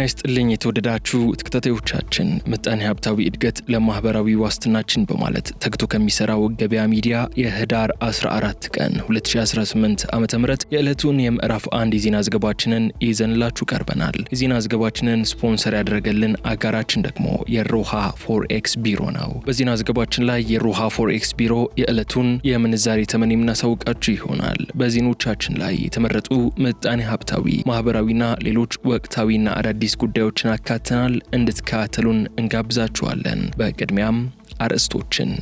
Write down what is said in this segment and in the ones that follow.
ጤና ይስጥልኝ የተወደዳችሁ ተከታታዮቻችን ምጣኔ ሀብታዊ እድገት ለማህበራዊ ዋስትናችን በማለት ተግቶ ከሚሰራው ገበያ ሚዲያ የህዳር 14 ቀን 2018 ዓ.ም የዕለቱን የምዕራፍ 1 የዜና ዘገባችንን ይዘንላችሁ ቀርበናል። የዜና ዘገባችንን ስፖንሰር ያደረገልን አጋራችን ደግሞ የሮሃ ፎሬክስ ቢሮ ነው። በዜና ዘገባችን ላይ የሮሃ ፎሬክስ ቢሮ የዕለቱን የምንዛሬ ተመን የምናሳውቃችሁ ይሆናል። በዜናዎቻችን ላይ የተመረጡ ምጣኔ ሀብታዊ ማህበራዊና ሌሎች ወቅታዊና አዳዲስ ጉዳዮችን አካተናል። እንድትከታተሉን እንጋብዛችኋለን። በቅድሚያም አርዕስቶችን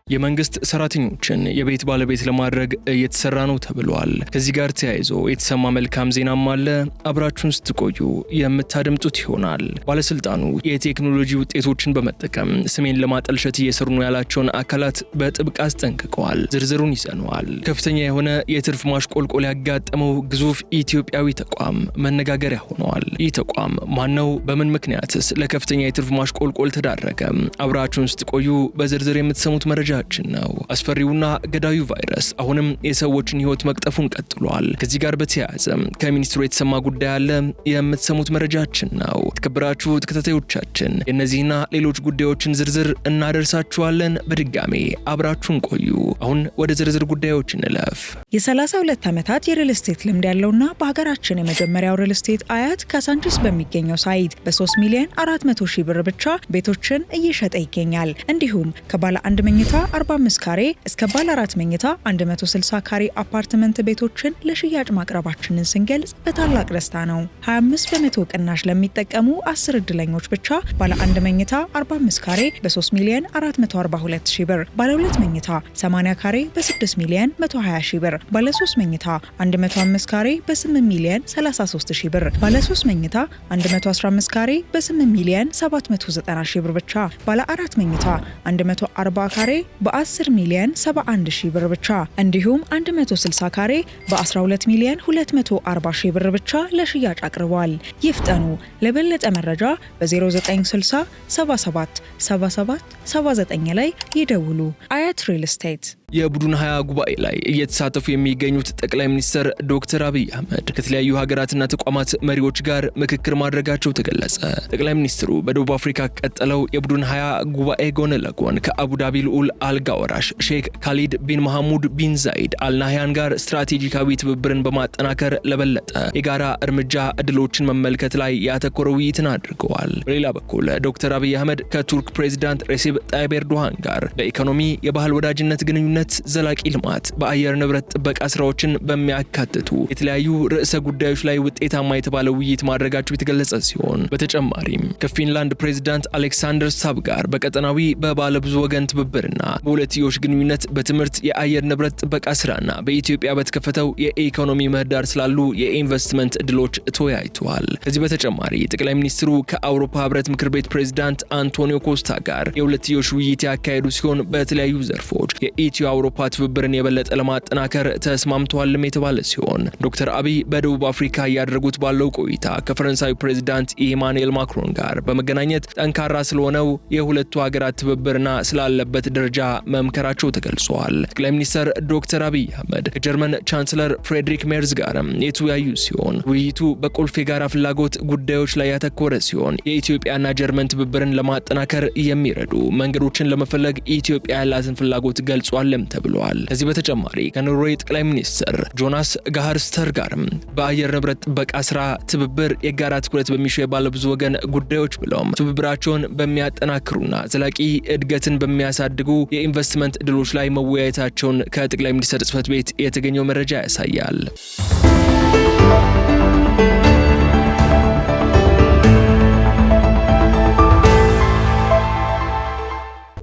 የመንግስት ሰራተኞችን የቤት ባለቤት ለማድረግ እየተሰራ ነው ተብሏል። ከዚህ ጋር ተያይዞ የተሰማ መልካም ዜናም አለ። አብራችሁን ስትቆዩ የምታደምጡት ይሆናል። ባለስልጣኑ የቴክኖሎጂ ውጤቶችን በመጠቀም ስሜን ለማጠልሸት እየሰሩ ነው ያላቸውን አካላት በጥብቅ አስጠንቅቀዋል። ዝርዝሩን ይዘነዋል። ከፍተኛ የሆነ የትርፍ ማሽቆልቆል ያጋጠመው ግዙፍ ኢትዮጵያዊ ተቋም መነጋገሪያ ሆኗል። ይህ ተቋም ማነው? በምን ምክንያትስ ለከፍተኛ የትርፍ ማሽቆልቆል ተዳረገ? አብራችሁን ስትቆዩ በዝርዝር የምትሰሙት መረጃ ነው። አስፈሪውና ገዳዩ ቫይረስ አሁንም የሰዎችን ህይወት መቅጠፉን ቀጥሏል። ከዚህ ጋር በተያያዘ ከሚኒስትሩ የተሰማ ጉዳይ አለ። የምትሰሙት መረጃችን ነው። የተከበራችሁ ተከታታዮቻችን የእነዚህና ሌሎች ጉዳዮችን ዝርዝር እናደርሳችኋለን። በድጋሜ አብራችሁን ቆዩ። አሁን ወደ ዝርዝር ጉዳዮች እንለፍ። የ32 ዓመታት የሪል ስቴት ልምድ ያለውና በሀገራችን የመጀመሪያው ሪል ስቴት አያት ካሳንቺስ በሚገኘው ሳይት በ3 ሚሊዮን 400 ሺህ ብር ብቻ ቤቶችን እየሸጠ ይገኛል። እንዲሁም ከባለ 1 መኝታ 45 ካሬ እስከ ባለ 4 መኝታ 160 ካሬ አፓርትመንት ቤቶችን ለሽያጭ ማቅረባችንን ስንገልጽ በታላቅ ደስታ ነው። 25% ቅናሽ ለሚጠቀሙ 10 እድለኞች ብቻ ባለ 1 መኝታ 45 ካሬ በ3 ሚሊዮን 442 ሺህ ብር፣ ባለ 2 መኝታ 80 ካሬ በ6 ሚሊዮን 120 ሺህ ብር፣ ባለ 3 መኝታ 105 ካሬ በ8 ሚሊዮን 33 ሺህ ብር፣ ባለ 3 መኝታ 115 ካሬ በ8 ሚሊዮን 790 ሺህ ብር ብቻ፣ ባለ 4 መኝታ 140 ካሬ በ10 ሚሊዮን 71 ሺህ ብር ብቻ እንዲሁም 160 ካሬ በ12 ሚሊዮን 240 ሺህ ብር ብቻ ለሽያጭ አቅርበዋል። ይፍጠኑ። ለበለጠ መረጃ በ0960 77 77 79 ላይ ይደውሉ። አያት ሪል ስቴት። የቡድን 20 ጉባኤ ላይ እየተሳተፉ የሚገኙት ጠቅላይ ሚኒስትር ዶክተር አብይ አህመድ ከተለያዩ ሀገራትና ተቋማት መሪዎች ጋር ምክክር ማድረጋቸው ተገለጸ። ጠቅላይ ሚኒስትሩ በደቡብ አፍሪካ ቀጠለው የቡድን 20 ጉባኤ ጎን ለጎን ከአቡዳቢ ልዑል አልጋ ወራሽ ሼክ ካሊድ ቢን መሐሙድ ቢን ዛይድ አልናህያን ጋር ስትራቴጂካዊ ትብብርን በማጠናከር ለበለጠ የጋራ እርምጃ እድሎችን መመልከት ላይ ያተኮረ ውይይትን አድርገዋል። በሌላ በኩል ዶክተር አብይ አህመድ ከቱርክ ፕሬዚዳንት ሬሲፕ ጣይብ ኤርዶሃን ጋር በኢኮኖሚ የባህል ወዳጅነት ግንኙነት ዘላቂ ልማት በአየር ንብረት ጥበቃ ስራዎችን በሚያካትቱ የተለያዩ ርዕሰ ጉዳዮች ላይ ውጤታማ የተባለ ውይይት ማድረጋቸው የተገለጸ ሲሆን በተጨማሪም ከፊንላንድ ፕሬዚዳንት አሌክሳንደር ሳብ ጋር በቀጠናዊ በባለብዙ ወገን ትብብርና በሁለትዮሽ ግንኙነት በትምህርት የአየር ንብረት ጥበቃ ስራና በኢትዮጵያ በተከፈተው የኢኮኖሚ ምህዳር ስላሉ የኢንቨስትመንት እድሎች ተወያይተዋል። ከዚህ በተጨማሪ ጠቅላይ ሚኒስትሩ ከአውሮፓ ህብረት ምክር ቤት ፕሬዚዳንት አንቶኒዮ ኮስታ ጋር የሁለትዮሽ ውይይት ያካሄዱ ሲሆን በተለያዩ ዘርፎች የኢትዮ አውሮፓ ትብብርን የበለጠ ለማጠናከር ተስማምተዋልም የተባለ ሲሆን ዶክተር አብይ በደቡብ አፍሪካ ያደረጉት ባለው ቆይታ ከፈረንሳዩ ፕሬዚዳንት ኢማኑኤል ማክሮን ጋር በመገናኘት ጠንካራ ስለሆነው የሁለቱ ሀገራት ትብብርና ስላለበት ደረጃ መምከራቸው ተገልጿል። ጠቅላይ ሚኒስትር ዶክተር አብይ አህመድ ከጀርመን ቻንስለር ፍሬድሪክ ሜርዝ ጋርም የተወያዩ ሲሆን ውይይቱ በቁልፍ የጋራ ፍላጎት ጉዳዮች ላይ ያተኮረ ሲሆን የኢትዮጵያና ጀርመን ትብብርን ለማጠናከር የሚረዱ መንገዶችን ለመፈለግ ኢትዮጵያ ያላትን ፍላጎት ገልጿል ተብሏል። ከዚህ በተጨማሪ ከኖርዌይ ጠቅላይ ሚኒስትር ጆናስ ጋሃርስተር ጋርም በአየር ንብረት ጥበቃ ስራ ትብብር የጋራ ትኩረት በሚሹ የባለብዙ ወገን ጉዳዮች ብለውም ትብብራቸውን በሚያጠናክሩና ዘላቂ እድገትን በሚያሳድጉ የኢንቨስትመንት እድሎች ላይ መወያየታቸውን ከጠቅላይ ሚኒስትር ጽሕፈት ቤት የተገኘው መረጃ ያሳያል።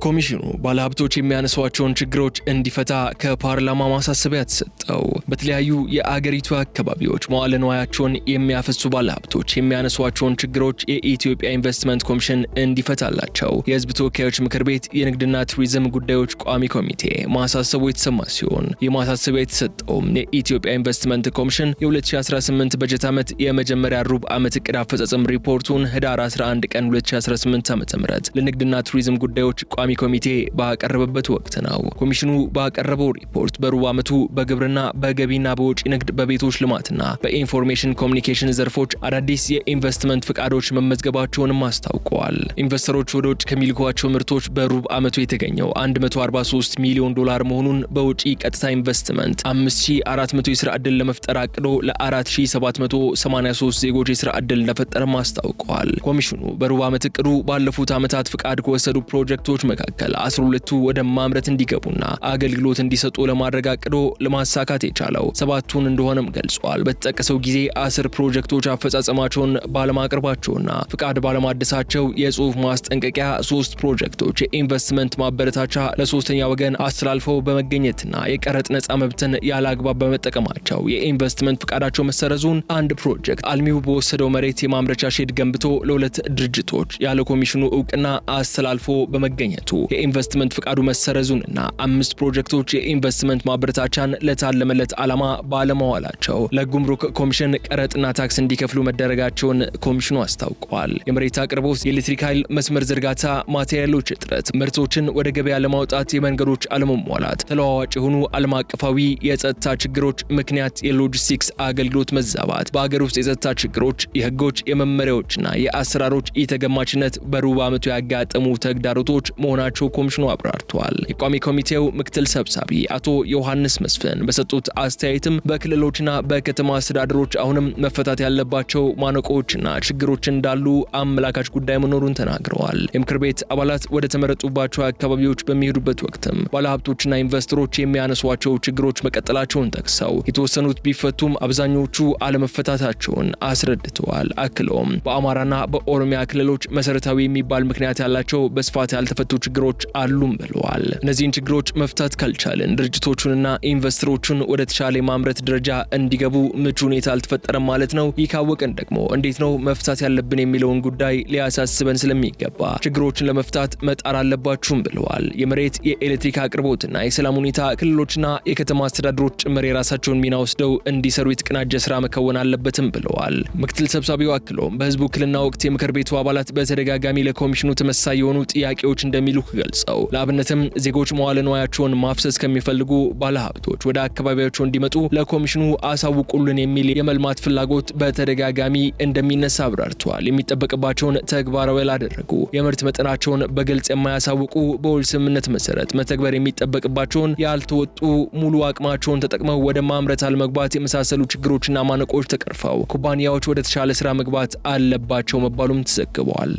ኮሚሽኑ ባለሀብቶች የሚያነሷቸውን ችግሮች እንዲፈታ ከፓርላማ ማሳሰቢያ ተሰጠው። በተለያዩ የአገሪቱ አካባቢዎች መዋዕለ ንዋያቸውን የሚያፈሱ ባለሀብቶች የሚያነሷቸውን ችግሮች የኢትዮጵያ ኢንቨስትመንት ኮሚሽን እንዲፈታላቸው የሕዝብ ተወካዮች ምክር ቤት የንግድና ቱሪዝም ጉዳዮች ቋሚ ኮሚቴ ማሳሰቡ የተሰማ ሲሆን የማሳሰቢያ የተሰጠውም የኢትዮጵያ ኢንቨስትመንት ኮሚሽን የ2018 በጀት ዓመት የመጀመሪያ ሩብ ዓመት ዕቅድ አፈጻጸም ሪፖርቱን ህዳር 11 ቀን 2018 ዓ.ም ለንግድና ቱሪዝም ጉዳዮች ቋሚ ኮሚቴ ባቀረበበት ወቅት ነው። ኮሚሽኑ ባቀረበው ሪፖርት በሩብ ዓመቱ በግብርና በግብርና በገቢና በውጪ ንግድ በቤቶች ልማትና በኢንፎርሜሽን ኮሚኒኬሽን ዘርፎች አዳዲስ የኢንቨስትመንት ፍቃዶች መመዝገባቸውንም አስታውቀዋል። ኢንቨስተሮች ወደ ውጭ ከሚልኳቸው ምርቶች በሩብ ዓመቱ የተገኘው 143 ሚሊዮን ዶላር መሆኑን በውጪ ቀጥታ ኢንቨስትመንት 5400 የስራ ዕድል ለመፍጠር አቅዶ ለ4783 ዜጎች የስራ ዕድል እንደፈጠረም አስታውቀዋል። ኮሚሽኑ በሩብ ዓመት እቅዱ ባለፉት ዓመታት ፍቃድ ከወሰዱ ፕሮጀክቶች መካከል 12ቱ ወደ ማምረት እንዲገቡና አገልግሎት እንዲሰጡ ለማድረግ አቅዶ ለማሳካት የቻለው 7ቱን እንደሆነም ገልጿል። በተጠቀሰው ጊዜ 10 ፕሮጀክቶች አፈጻጸማቸውን ባለማቅረባቸውና ፍቃድ ባለማደሳቸው የጽሑፍ ማስጠንቀቂያ 3 ፕሮጀክቶች የኢንቨስትመንት ማበረታቻ ለሶስተኛ ወገን አስተላልፈው በመገኘትና የቀረጥ ነጻ መብትን ያለ አግባብ በመጠቀማቸው የኢንቨስትመንት ፍቃዳቸው መሰረዙን፣ አንድ ፕሮጀክት አልሚው በወሰደው መሬት የማምረቻ ሼድ ገንብቶ ለ2 ድርጅቶች ያለ ኮሚሽኑ እውቅና አስተላልፎ በመገኘቱ የኢንቨስትመንት ፍቃዱ መሰረዙንና 5 ፕሮጀክቶች የኢንቨስትመንት ማበረታቻን ለታለመለት ዓላማ ባለማዋላቸው ለጉምሩክ ኮሚሽን ቀረጥና ታክስ እንዲከፍሉ መደረጋቸውን ኮሚሽኑ አስታውቋል። የመሬት አቅርቦት፣ የኤሌክትሪክ ኃይል መስመር ዝርጋታ፣ ማቴሪያሎች እጥረት፣ ምርቶችን ወደ ገበያ ለማውጣት የመንገዶች አለመሟላት፣ ተለዋዋጭ የሆኑ ዓለም አቀፋዊ የጸጥታ ችግሮች ምክንያት የሎጂስቲክስ አገልግሎት መዛባት፣ በአገር ውስጥ የጸጥታ ችግሮች፣ የህጎች የመመሪያዎችና የአሰራሮች ኢተገማችነት በሩብ ዓመቱ ያጋጠሙ ተግዳሮቶች መሆናቸው ኮሚሽኑ አብራርተዋል። የቋሚ ኮሚቴው ምክትል ሰብሳቢ አቶ ዮሐንስ መስፍን በሰጡት አስተያየትም በክልሎችና በከተማ አስተዳደሮች አሁንም መፈታት ያለባቸው ማነቆዎችና ችግሮች እንዳሉ አመላካች ጉዳይ መኖሩን ተናግረዋል። የምክር ቤት አባላት ወደ ተመረጡባቸው አካባቢዎች በሚሄዱበት ወቅትም ባለሀብቶችና ኢንቨስተሮች የሚያነሷቸው ችግሮች መቀጠላቸውን ጠቅሰው የተወሰኑት ቢፈቱም አብዛኞቹ አለመፈታታቸውን አስረድተዋል። አክለውም በአማራና በኦሮሚያ ክልሎች መሰረታዊ የሚባል ምክንያት ያላቸው በስፋት ያልተፈቱ ችግሮች አሉም ብለዋል። እነዚህን ችግሮች መፍታት ካልቻልን ድርጅቶቹንና ኢንቨስተሮቹን ወደ ተሻለ የማምረት ደረጃ እንዲገቡ ምቹ ሁኔታ አልተፈጠረም ማለት ነው። ይህ ካወቅን ደግሞ እንዴት ነው መፍታት ያለብን የሚለውን ጉዳይ ሊያሳስበን ስለሚገባ ችግሮችን ለመፍታት መጣር አለባችሁም ብለዋል። የመሬት የኤሌክትሪክ አቅርቦትና የሰላም ሁኔታ ክልሎችና የከተማ አስተዳደሮች ጭምር የራሳቸውን ሚና ወስደው እንዲሰሩ የተቀናጀ ስራ መከወን አለበትም ብለዋል። ምክትል ሰብሳቢው አክለውም በህዝቡ ውክልና ወቅት የምክር ቤቱ አባላት በተደጋጋሚ ለኮሚሽኑ ተመሳሳይ የሆኑ ጥያቄዎች እንደሚልኩ ገልጸው ለአብነትም ዜጎች መዋለ ንዋያቸውን ማፍሰስ ከሚፈልጉ ባለሀብቶች ወደ አካባቢያቸው እንዲመጡ ለኮሚሽኑ አሳውቁልን የሚል የመልማት ፍላጎት በተደጋጋሚ እንደሚነሳ አብራርተዋል። የሚጠበቅባቸውን ተግባራዊ ያላደረጉ፣ የምርት መጠናቸውን በግልጽ የማያሳውቁ፣ በውል ስምምነት መሰረት መተግበር የሚጠበቅባቸውን ያልተወጡ፣ ሙሉ አቅማቸውን ተጠቅመው ወደ ማምረት አለመግባት የመሳሰሉ ችግሮችና ማነቆች ተቀርፈው ኩባንያዎች ወደ ተሻለ ስራ መግባት አለባቸው መባሉም ተዘግቧል።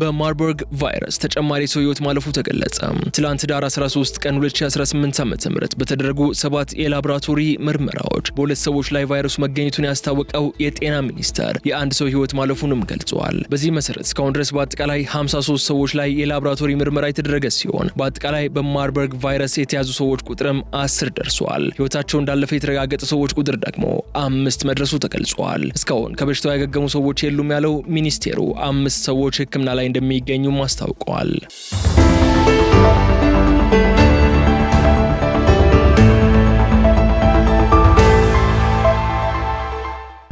በማርበርግ ቫይረስ ተጨማሪ ሰው ህይወት ማለፉ ተገለጸ። ትላንት ዳር 13 ቀን 2018 ዓ.ም በተደረጉ 7 የላቦራቶሪ ምርመራዎች በሁለት ሰዎች ላይ ቫይረሱ መገኘቱን ያስታወቀው የጤና ሚኒስቴር የአንድ ሰው ህይወት ማለፉንም ገልጿል። በዚህ መሰረት እስካሁን ድረስ በአጠቃላይ 53 ሰዎች ላይ የላቦራቶሪ ምርመራ የተደረገ ሲሆን በአጠቃላይ በማርበርግ ቫይረስ የተያዙ ሰዎች ቁጥርም 10 ደርሷል። ህይወታቸው እንዳለፈ የተረጋገጠ ሰዎች ቁጥር ደግሞ 5 መድረሱ ተገልጿል። እስካሁን ከበሽታው ያገገሙ ሰዎች የሉም ያለው ሚኒስቴሩ 5 ሰዎች ህክምና ላይ እንደሚገኙም አስታውቀዋል።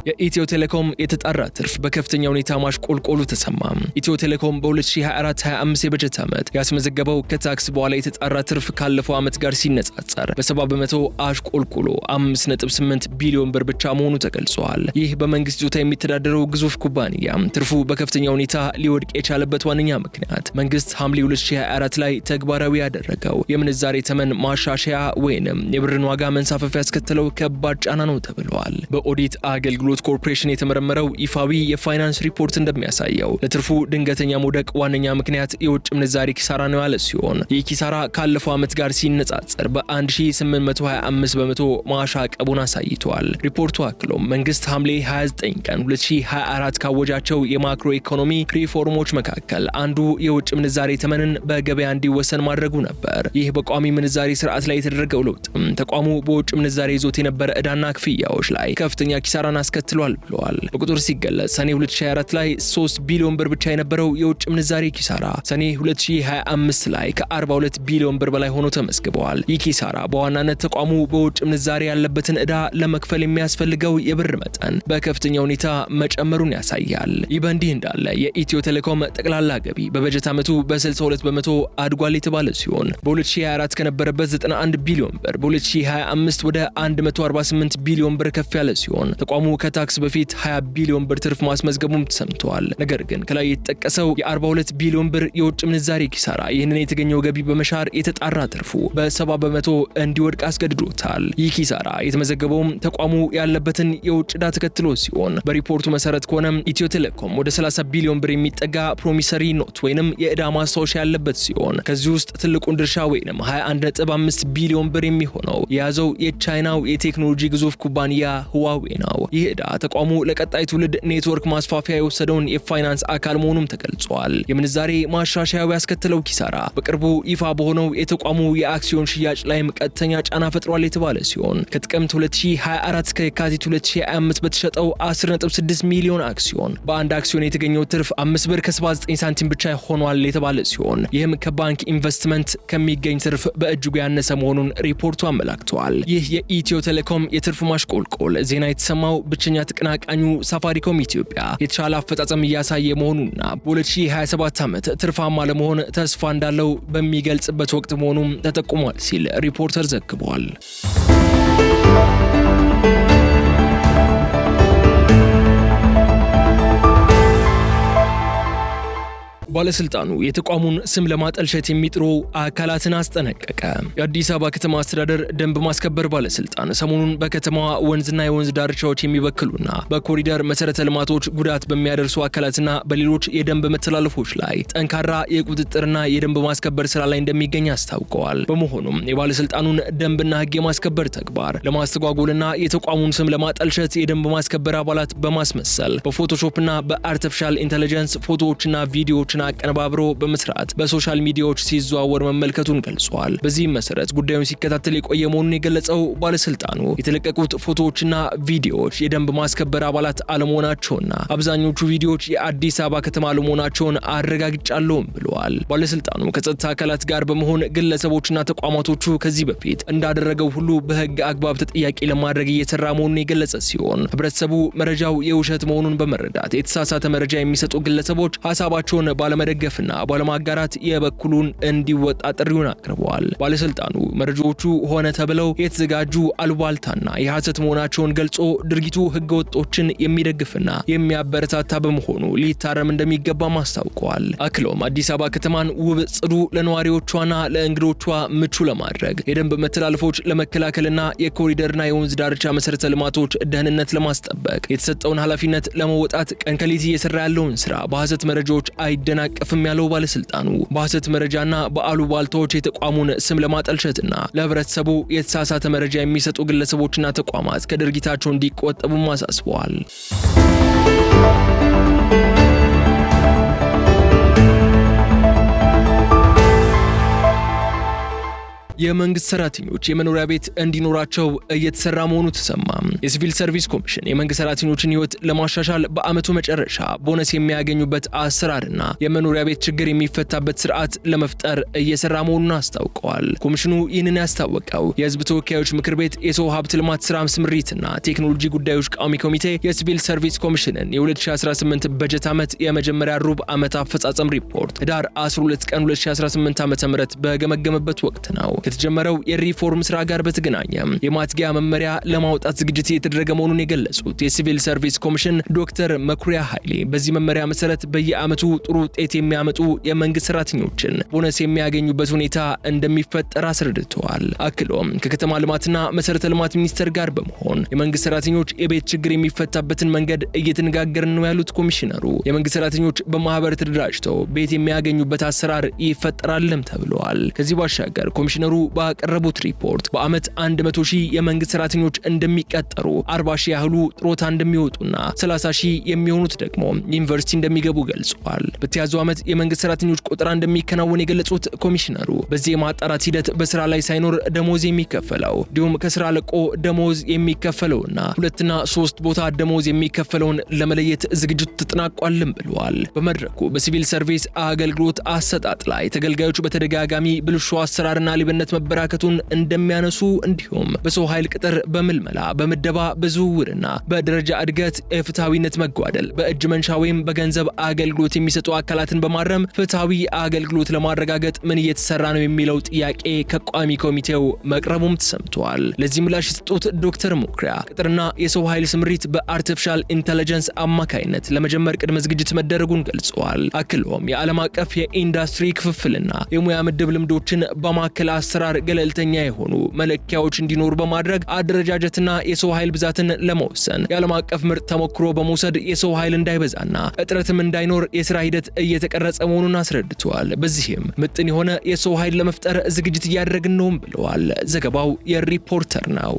የኢትዮ ቴሌኮም የተጣራ ትርፍ በከፍተኛ ሁኔታ ማሽቆልቆሉ ተሰማ። ኢትዮ ቴሌኮም በ2024-25 የበጀት ዓመት ያስመዘገበው ከታክስ በኋላ የተጣራ ትርፍ ካለፈው ዓመት ጋር ሲነጻጸር በ70% አሽቆልቁሎ 5.8 ቢሊዮን ብር ብቻ መሆኑ ተገልጿል። ይህ በመንግስት ይዞታ የሚተዳደረው ግዙፍ ኩባንያ ትርፉ በከፍተኛ ሁኔታ ሊወድቅ የቻለበት ዋነኛ ምክንያት መንግስት ሐምሌ 2024 ላይ ተግባራዊ ያደረገው የምንዛሬ ተመን ማሻሻያ ወይንም የብርን ዋጋ መንሳፈፍ ያስከተለው ከባድ ጫና ነው ተብሏል። በኦዲት አገልግሎት ኮርፖሬሽን የተመረመረው ይፋዊ የፋይናንስ ሪፖርት እንደሚያሳየው ለትርፉ ድንገተኛ መውደቅ ዋነኛ ምክንያት የውጭ ምንዛሪ ኪሳራ ነው ያለ ሲሆን ይህ ኪሳራ ካለፈው ዓመት ጋር ሲነጻጸር በ1825% ማሻቀቡን አሳይቷል። ሪፖርቱ አክሎም መንግስት ሐምሌ 29 ቀን 2024 ካወጃቸው የማክሮ ኢኮኖሚ ሪፎርሞች መካከል አንዱ የውጭ ምንዛሪ ተመንን በገበያ እንዲወሰን ማድረጉ ነበር። ይህ በቋሚ ምንዛሪ ስርዓት ላይ የተደረገው ለውጥ ተቋሙ በውጭ ምንዛሪ ይዞት የነበረ ዕዳና ክፍያዎች ላይ ከፍተኛ ኪሳራን አስከትሏል አስከትሏል ብለዋል። በቁጥር ሲገለጽ ሰኔ 2024 ላይ 3 ቢሊዮን ብር ብቻ የነበረው የውጭ ምንዛሬ ኪሳራ ሰኔ 2025 ላይ ከ42 ቢሊዮን ብር በላይ ሆኖ ተመዝግበዋል። ይህ ኪሳራ በዋናነት ተቋሙ በውጭ ምንዛሬ ያለበትን ዕዳ ለመክፈል የሚያስፈልገው የብር መጠን በከፍተኛ ሁኔታ መጨመሩን ያሳያል። ይህ በእንዲህ እንዳለ የኢትዮ ቴሌኮም ጠቅላላ ገቢ በበጀት ዓመቱ በ62 በመቶ አድጓል የተባለ ሲሆን በ2024 ከነበረበት 91 ቢሊዮን ብር በ2025 ወደ 148 ቢሊዮን ብር ከፍ ያለ ሲሆን ተቋሙ ከታክስ በፊት 20 ቢሊዮን ብር ትርፍ ማስመዝገቡም ተሰምተዋል። ነገር ግን ከላይ የተጠቀሰው የ42 ቢሊዮን ብር የውጭ ምንዛሬ ኪሳራ ይህንን የተገኘው ገቢ በመሻር የተጣራ ትርፉ በ70 በመቶ እንዲወድቅ አስገድዶታል። ይህ ኪሳራ የተመዘገበውም ተቋሙ ያለበትን የውጭ ዕዳ ተከትሎ ሲሆን በሪፖርቱ መሰረት ከሆነም ኢትዮ ቴሌኮም ወደ 30 ቢሊዮን ብር የሚጠጋ ፕሮሚሰሪ ኖት ወይንም የዕዳ ማስታወሻ ያለበት ሲሆን ከዚህ ውስጥ ትልቁን ድርሻ ወይንም 21.5 ቢሊዮን ብር የሚሆነው የያዘው የቻይናው የቴክኖሎጂ ግዙፍ ኩባንያ ህዋዌ ነው። ይህ ዕዳ ተቋሙ ለቀጣይ ትውልድ ኔትወርክ ማስፋፊያ የወሰደውን የፋይናንስ አካል መሆኑም ተገልጿል። የምንዛሬ ማሻሻያው ያስከተለው ኪሳራ በቅርቡ ይፋ በሆነው የተቋሙ የአክሲዮን ሽያጭ ላይም ቀጥተኛ ጫና ፈጥሯል የተባለ ሲሆን ከጥቅምት 2024 እስከ የካቲት 2025 በተሸጠው 10.6 ሚሊዮን አክሲዮን በአንድ አክሲዮን የተገኘው ትርፍ 5 ብር ከ79 ሳንቲም ብቻ ሆኗል የተባለ ሲሆን ይህም ከባንክ ኢንቨስትመንት ከሚገኝ ትርፍ በእጅጉ ያነሰ መሆኑን ሪፖርቱ አመላክተዋል። ይህ የኢትዮ ቴሌኮም የትርፍ ማሽቆልቆል ዜና የተሰማው ብቸኛ ተቀናቃኙ ሳፋሪኮም ኢትዮጵያ የተሻለ አፈጻጸም እያሳየ መሆኑና በ2027 ዓመት ትርፋማ ለመሆን ተስፋ እንዳለው በሚገልጽበት ወቅት መሆኑም ተጠቁሟል ሲል ሪፖርተር ዘግቧል። ባለስልጣኑ የተቋሙን ስም ለማጠልሸት የሚጥሩ አካላትን አስጠነቀቀ። የአዲስ አበባ ከተማ አስተዳደር ደንብ ማስከበር ባለስልጣን ሰሞኑን በከተማዋ ወንዝና የወንዝ ዳርቻዎች የሚበክሉና በኮሪደር መሰረተ ልማቶች ጉዳት በሚያደርሱ አካላትና በሌሎች የደንብ መተላለፎች ላይ ጠንካራ የቁጥጥርና የደንብ ማስከበር ስራ ላይ እንደሚገኝ አስታውቀዋል። በመሆኑም የባለስልጣኑን ደንብና ሕግ የማስከበር ተግባር ለማስተጓጎልና የተቋሙን ስም ለማጠልሸት የደንብ ማስከበር አባላት በማስመሰል በፎቶሾፕና በአርቲፊሻል ኢንተለጀንስ ፎቶዎችና ቪዲዮዎችን አቀነባብሮ በመስራት በሶሻል ሚዲያዎች ሲዘዋወር መመልከቱን ገልጿል። በዚህም መሰረት ጉዳዩን ሲከታተል የቆየ መሆኑን የገለጸው ባለስልጣኑ የተለቀቁት ፎቶዎችና ቪዲዮዎች የደንብ ማስከበር አባላት አለመሆናቸውና አብዛኞቹ ቪዲዮዎች የአዲስ አበባ ከተማ አለመሆናቸውን አረጋግጫለሁም ብለዋል። ባለስልጣኑ ከጸጥታ አካላት ጋር በመሆን ግለሰቦችና ተቋማቶቹ ከዚህ በፊት እንዳደረገው ሁሉ በህግ አግባብ ተጠያቂ ለማድረግ እየሰራ መሆኑን የገለጸ ሲሆን ህብረተሰቡ መረጃው የውሸት መሆኑን በመረዳት የተሳሳተ መረጃ የሚሰጡ ግለሰቦች ሀሳባቸውን ባለመደገፍና ባለማጋራት የበኩሉን እንዲወጣ ጥሪውን አቅርበዋል። ባለስልጣኑ መረጃዎቹ ሆነ ተብለው የተዘጋጁ አሉባልታና የሐሰት መሆናቸውን ገልጾ ድርጊቱ ህገወጦችን የሚደግፍና የሚያበረታታ በመሆኑ ሊታረም እንደሚገባም አስታውቀዋል። አክሎም አዲስ አበባ ከተማን ውብ፣ ጽዱ፣ ለነዋሪዎቿና ለእንግዶቿ ምቹ ለማድረግ የደንብ መተላለፎች ለመከላከልና የኮሪደርና የወንዝ ዳርቻ መሰረተ ልማቶች ደህንነት ለማስጠበቅ የተሰጠውን ኃላፊነት ለመወጣት ቀን ከሌት እየሰራ ያለውን ስራ በሐሰት መረጃዎች አይደናቀፍም ያለው ባለስልጣኑ በሐሰት መረጃና በአሉባልታዎች የተቋሙን ስም ለማጠልሸትና ለህብረተሰቡ የተሳሳተ መረጃ የሚሰጡ ግለሰቦችና ተቋማት ከድርጊታቸው እንዲቆጠቡም አሳስበዋል። የመንግስት ሰራተኞች የመኖሪያ ቤት እንዲኖራቸው እየተሰራ መሆኑ ተሰማ። የሲቪል ሰርቪስ ኮሚሽን የመንግስት ሰራተኞችን ህይወት ለማሻሻል በአመቱ መጨረሻ ቦነስ የሚያገኙበት አሰራርና የመኖሪያ ቤት ችግር የሚፈታበት ስርዓት ለመፍጠር እየሰራ መሆኑን አስታውቀዋል። ኮሚሽኑ ይህንን ያስታወቀው የህዝብ ተወካዮች ምክር ቤት የሰው ሀብት ልማት ስራ ስምሪትና ቴክኖሎጂ ጉዳዮች ቋሚ ኮሚቴ የሲቪል ሰርቪስ ኮሚሽንን የ2018 በጀት ዓመት የመጀመሪያ ሩብ ዓመት አፈጻጸም ሪፖርት ህዳር 12 ቀን 2018 ዓ.ም በገመገመበት ወቅት ነው። ከተጀመረው የሪፎርም ስራ ጋር በተገናኘ የማትጊያ መመሪያ ለማውጣት ዝግጅት እየተደረገ መሆኑን የገለጹት የሲቪል ሰርቪስ ኮሚሽን ዶክተር መኩሪያ ኃይሌ በዚህ መመሪያ መሰረት በየዓመቱ ጥሩ ውጤት የሚያመጡ የመንግስት ሰራተኞችን ቦነስ የሚያገኙበት ሁኔታ እንደሚፈጠር አስረድተዋል። አክሎም ከከተማ ልማትና መሰረተ ልማት ሚኒስቴር ጋር በመሆን የመንግስት ሰራተኞች የቤት ችግር የሚፈታበትን መንገድ እየተነጋገርን ነው ያሉት ኮሚሽነሩ የመንግስት ሰራተኞች በማህበር ተደራጅተው ቤት የሚያገኙበት አሰራር ይፈጠራልም ተብለዋል። ከዚህ ባሻገር ኮሚሽነሩ ሚኒስተሩ ባቀረቡት ሪፖርት በአመት 100,000 የመንግስት ሰራተኞች እንደሚቀጠሩ፣ 40,000 ያህሉ ጥሮታ እንደሚወጡና 30,000 የሚሆኑት ደግሞ ዩኒቨርሲቲ እንደሚገቡ ገልጸዋል። በተያዘው ዓመት የመንግስት ሰራተኞች ቆጠራ እንደሚከናወን የገለጹት ኮሚሽነሩ በዚህ የማጣራት ሂደት በስራ ላይ ሳይኖር ደሞዝ የሚከፈለው እንዲሁም ከስራ ለቆ ደሞዝ የሚከፈለውና 2 እና 3 ቦታ ደሞዝ የሚከፈለውን ለመለየት ዝግጅቱ ተጠናቋልም ብለዋል። በመድረኩ በሲቪል ሰርቪስ አገልግሎት አሰጣጥ ላይ ተገልጋዮች በተደጋጋሚ ብልሹ አሰራርና ሌብነት መበራከቱን እንደሚያነሱ እንዲሁም በሰው ኃይል ቅጥር፣ በምልመላ፣ በምደባ፣ በዝውውርና በደረጃ እድገት የፍትሃዊነት መጓደል፣ በእጅ መንሻ ወይም በገንዘብ አገልግሎት የሚሰጡ አካላትን በማረም ፍትሃዊ አገልግሎት ለማረጋገጥ ምን እየተሰራ ነው የሚለው ጥያቄ ከቋሚ ኮሚቴው መቅረቡም ተሰምቷል። ለዚህ ምላሽ የሰጡት ዶክተር ሙክሪያ ቅጥርና የሰው ኃይል ስምሪት በአርቲፊሻል ኢንተለጀንስ አማካይነት ለመጀመር ቅድመ ዝግጅት መደረጉን ገልጸዋል። አክሎም የዓለም አቀፍ የኢንዱስትሪ ክፍፍልና የሙያ ምድብ ልምዶችን በማከል አሰራር ገለልተኛ የሆኑ መለኪያዎች እንዲኖሩ በማድረግ አደረጃጀትና የሰው ኃይል ብዛትን ለመወሰን የዓለም አቀፍ ምርጥ ተሞክሮ በመውሰድ የሰው ኃይል እንዳይበዛና እጥረትም እንዳይኖር የስራ ሂደት እየተቀረጸ መሆኑን አስረድተዋል። በዚህም ምጥን የሆነ የሰው ኃይል ለመፍጠር ዝግጅት እያደረግን ነውም ብለዋል። ዘገባው የሪፖርተር ነው።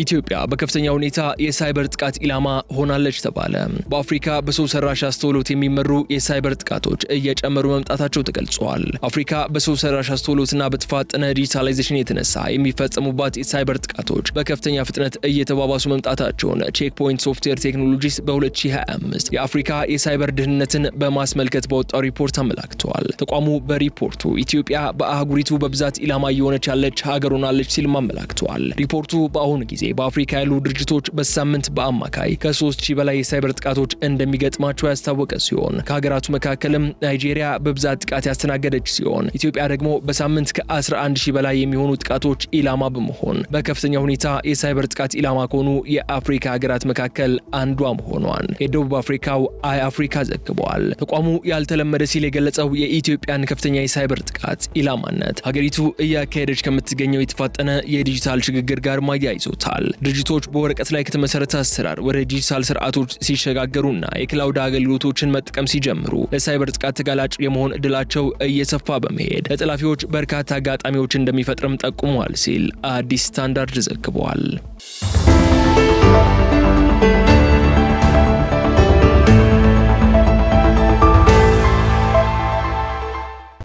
ኢትዮጵያ በከፍተኛ ሁኔታ የሳይበር ጥቃት ኢላማ ሆናለች ተባለ። በአፍሪካ በሰው ሰራሽ አስተውሎት የሚመሩ የሳይበር ጥቃቶች እየጨመሩ መምጣታቸው ተገልጿል። አፍሪካ በሰው ሰራሽ አስተውሎትና በተፋጠነ ዲጂታላይዜሽን የተነሳ የሚፈጸሙባት የሳይበር ጥቃቶች በከፍተኛ ፍጥነት እየተባባሱ መምጣታቸውን ቼክፖይንት ሶፍትዌር ቴክኖሎጂስ በ2025 የአፍሪካ የሳይበር ደህንነትን በማስመልከት በወጣው ሪፖርት አመላክተዋል። ተቋሙ በሪፖርቱ ኢትዮጵያ በአህጉሪቱ በብዛት ኢላማ እየሆነች ያለች ሀገር ሆናለች ሲልም አመላክተዋል። ሪፖርቱ በአሁኑ ጊዜ በአፍሪካ ያሉ ድርጅቶች በሳምንት በአማካይ ከ3000 በላይ የሳይበር ጥቃቶች እንደሚገጥማቸው ያስታወቀ ሲሆን ከሀገራቱ መካከልም ናይጄሪያ በብዛት ጥቃት ያስተናገደች ሲሆን ኢትዮጵያ ደግሞ በሳምንት ከ11000 በላይ የሚሆኑ ጥቃቶች ኢላማ በመሆን በከፍተኛ ሁኔታ የሳይበር ጥቃት ኢላማ ከሆኑ የአፍሪካ ሀገራት መካከል አንዷ መሆኗን የደቡብ አፍሪካው አይ አፍሪካ ዘግቧል። ተቋሙ ያልተለመደ ሲል የገለጸው የኢትዮጵያን ከፍተኛ የሳይበር ጥቃት ኢላማነት ሀገሪቱ እያካሄደች ከምትገኘው የተፋጠነ የዲጂታል ሽግግር ጋር ማያይዞታል። ድርጅቶች በወረቀት ላይ ከተመሰረተ አሰራር ወደ ዲጂታል ስርዓቶች ሲሸጋገሩና የክላውድ አገልግሎቶችን መጠቀም ሲጀምሩ ለሳይበር ጥቃት ተጋላጭ የመሆን እድላቸው እየሰፋ በመሄድ ለጠላፊዎች በርካታ አጋጣሚዎች እንደሚፈጥርም ጠቁሟል ሲል አዲስ ስታንዳርድ ዘግቧል።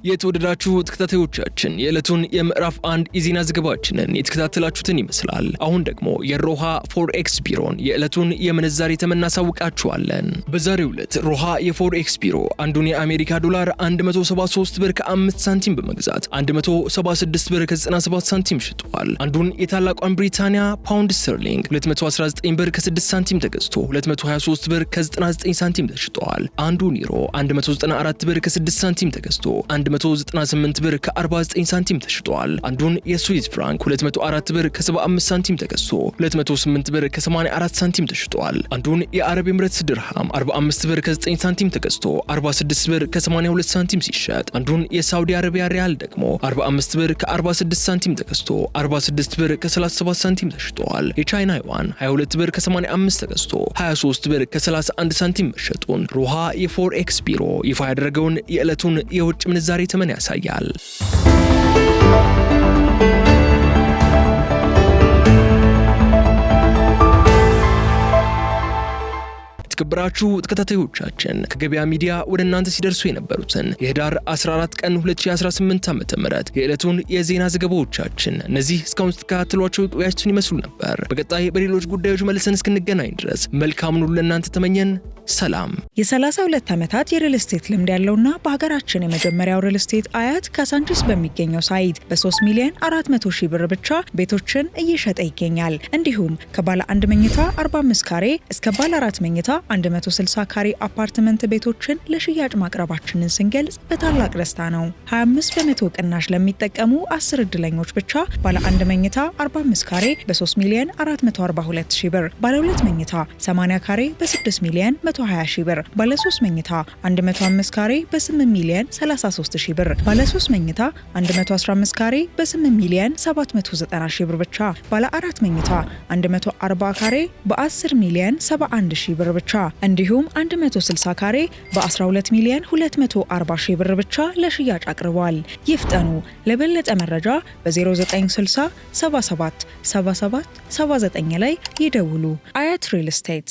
የተወደዳችሁ ተከታታዮቻችን የዕለቱን የምዕራፍ 1 የዜና ዘገባችንን የተከታተላችሁትን ይመስላል። አሁን ደግሞ የሮሃ ፎሬክስ ቢሮን የዕለቱን የምንዛሬ ተመን እናሳውቃችኋለን። በዛሬው ዕለት ሮሃ የፎሬክስ ቢሮ አንዱን የአሜሪካ ዶላር 173 ብር ከ5 ሳንቲም በመግዛት 176 ብር ከ97 ሳንቲም ሽጧል። አንዱን የታላቋን ብሪታንያ ፓውንድ ስተርሊንግ 219 ብር ከ6 ሳንቲም ተገዝቶ 223 ብር ከ99 ሳንቲም ተሽጧል። አንዱን ዩሮ 194 ብር ከ6 ሳንቲም ተገዝቶ 198 ብር ከ49 ሳንቲም ተሽጧል። አንዱን የስዊዝ ፍራንክ 204 ብር ከ75 ሳንቲም ተገዝቶ 208 ብር ከ84 ሳንቲም ተሽጧል። አንዱን የአረብ ኤምሬትስ ድርሃም 45 ብር ከ9 ሳንቲም ተገዝቶ 46 ብር ከ82 ሳንቲም ሲሸጥ አንዱን የሳውዲ አረቢያ ሪያል ደግሞ 45 ብር ከ46 ሳንቲም ተገዝቶ 46 ብር ከ37 ሳንቲም ተሽጧል። የቻይና ዩዋን 22 ብር ከ85 ተገዝቶ 23 ብር ከ31 ሳንቲም መሸጡን ሮሃ የፎሬክስ ቢሮ ይፋ ያደረገውን የዕለቱን የውጭ ምንዛሬ ተመን ያሳያል። የተከበራችሁ ተከታታዮቻችን ከገበያ ሚዲያ ወደ እናንተ ሲደርሱ የነበሩትን የህዳር 14 ቀን 2018 ዓ.ም የዕለቱን የዜና ዘገባዎቻችን እነዚህ እስካሁን ተከታተሏቸው ቆያችሁን ይመስሉ ነበር። በቀጣይ በሌሎች ጉዳዮች መልሰን እስክንገናኝ ድረስ መልካም ሁሉ ለእናንተ ተመኘን። ሰላም። የ32 ዓመታት የሪል ስቴት ልምድ ያለውና በሀገራችን የመጀመሪያው ሪል ስቴት አያት ካሳንቺስ በሚገኘው ሳይት በ3 ሚሊዮን 400 ሺህ ብር ብቻ ቤቶችን እየሸጠ ይገኛል። እንዲሁም ከባለ 1 መኝታ 45 ካሬ እስከ ባለ 4 መኝታ 160 ካሬ አፓርትመንት ቤቶችን ለሽያጭ ማቅረባችንን ስንገልጽ በታላቅ ደስታ ነው። 25% ቅናሽ ለሚጠቀሙ 10 እድለኞች ብቻ ባለ 1 መኝታ 45 ካሬ በ3 ሚሊዮን 442 ሺህ ብር፣ ባለ 2 መኝታ 80 ካሬ በ6 ሚሊዮን 120 ሺህ ብር፣ ባለ 3 መኝታ 105 ካሬ በ8 ሚሊዮን 33 ሺህ ብር፣ ባለ 3 መኝታ 115 ካሬ በ8 ሚሊዮን 790 ሺህ ብር ብቻ፣ ባለ 4 መኝታ 140 ካሬ በ10 ሚሊዮን 71 ሺህ ብር ብቻ እንዲሁም 160 ካሬ በ12 ሚሊዮን 240 ሺህ ብር ብቻ ለሽያጭ አቅርበዋል። ይፍጠኑ። ለበለጠ መረጃ በ0960 77 77 79 ላይ ይደውሉ። አያት ሪል ስቴት